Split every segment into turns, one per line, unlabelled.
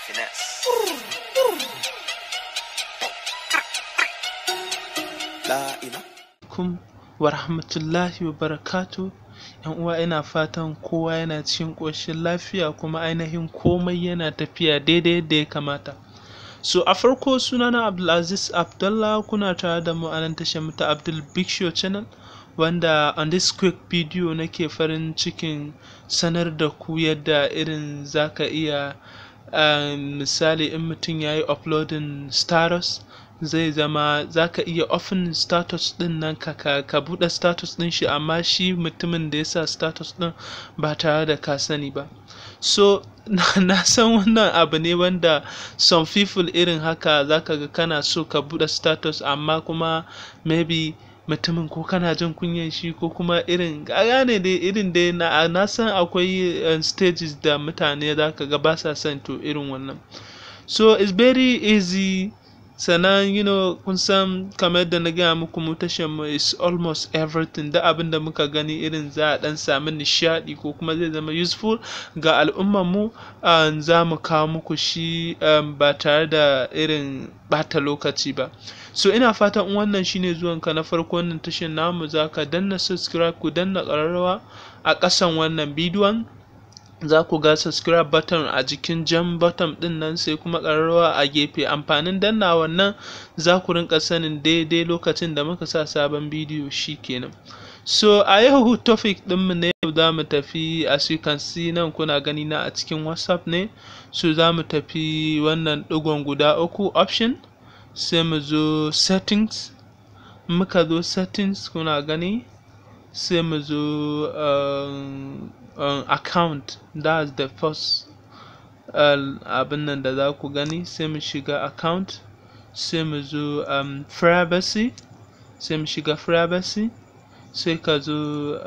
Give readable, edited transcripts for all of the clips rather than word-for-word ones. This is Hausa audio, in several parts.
finesse.
Kum wa rahmatullahi wa barakatu. Yan uwa, ina fatan kowa yana cikin ƙoshin lafiya kuma ainihin komai yana tafiya daidai yadda ya kamata. So a farko sunana Abdulaziz Abdullah, kuna tare da mu a nan tashar mu ta Abdul Big Show channel, wanda on this quick video nake farin cikin sanar da ku yadda irin zaka iya misali in mutum yayi uploading status, zai zama zaka iya open status din nan ka bude status din shi, amma shi mutumin da ya sa status din ba tare da ka sani ba. So na san wannan abu ne wanda some people irin haka zaka ga kana so ka bude status, amma kuma maybe mutumin ko kana jin kunyan shi ko kuma irin gane dai irin dai na san akwai stages da mutane zaka ga ba sa son to irin wannan. So it's very easy. Sannan kun san kamar yadda na gaya muku, mu tashar mu is almost everything. Da abin da muka gani irin za a dan sami nishadi ko kuma zai zama useful ga al'ummar mu, za mu kawo muku shi ba tare da irin bata lokaci ba. So ina fatan in wannan shine zuwanka na farko wannan tashar namu, zaka danna subscribe, ku danna ƙararrawa a ƙasan wannan bidiyon. Za ku ga subscribe button a jikin jan button din nan, sai kuma ƙararrawa a gefe. Amfanin danna wannan, za ku rinka sanin daidai lokacin da muka sa sabon bidiyo shikenan. So a yau topic ɗinmu ne, za mu tafi, as you can see nan kuna gani na a cikin WhatsApp ne. So za mu tafi wannan ɗigon guda uku option, sai mu zo settings. Muka zo settings kuna gani, sai mu zo account. That's the first abin nan da za ku gani. Sai mu shiga account, sai mu zo privacy, sai mu shiga privacy, sai ka zo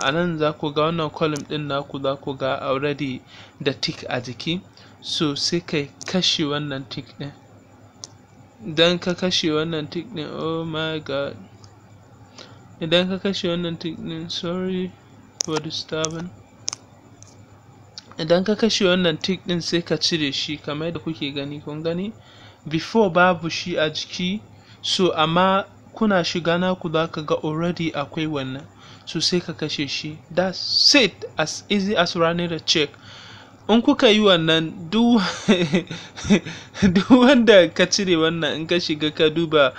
a nan za ku ga wannan column din naku, za ku ga already da tick a jiki. So sai kai kashe wannan tick din. Idan ka kashe wannan tick din, oh my god, idan ka kashe wannan tick din, sorry for disturbing. Idan ka kashe wannan tick din, sai ka cire shi kamar da kuke gani. Kun gani before babu shi a jiki, so amma kuna shiga naku za ka ga already akwai wannan, so sai ka kashe shi. That's it, as easy as running a check. In kuka yi wannan, duk wanda ka cire wannan, in ka shiga ka duba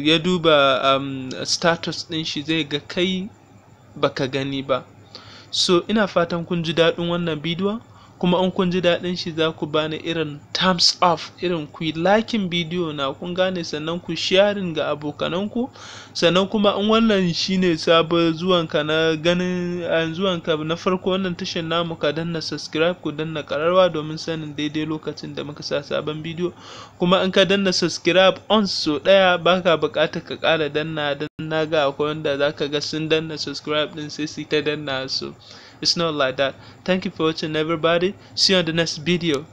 ya duba status din shi, zai ga kai baka gani ba. So ina fatan kun ji daɗin wannan bidiyon, kuma in kun ji daɗin shi za ku bani irin thumbs up, irin ku yi liking bidiyo na, kun gane, sannan ku sharing ga abokananku. Sannan kuma in wannan shine sabon zuwanka na ganin zuwanka na farko wannan tashar namu, ka danna subscribe, ku danna ƙararrawa domin sanin daidai lokacin da muka sa sabon bidiyo. Kuma in ka danna subscribe on so ɗaya, baka buƙatar ka ƙara danna, dan na ga akwai wanda zaka ga sun danna subscribe din sai su ta danna. So it's not like that. Thank you for watching everybody. See you on the next video.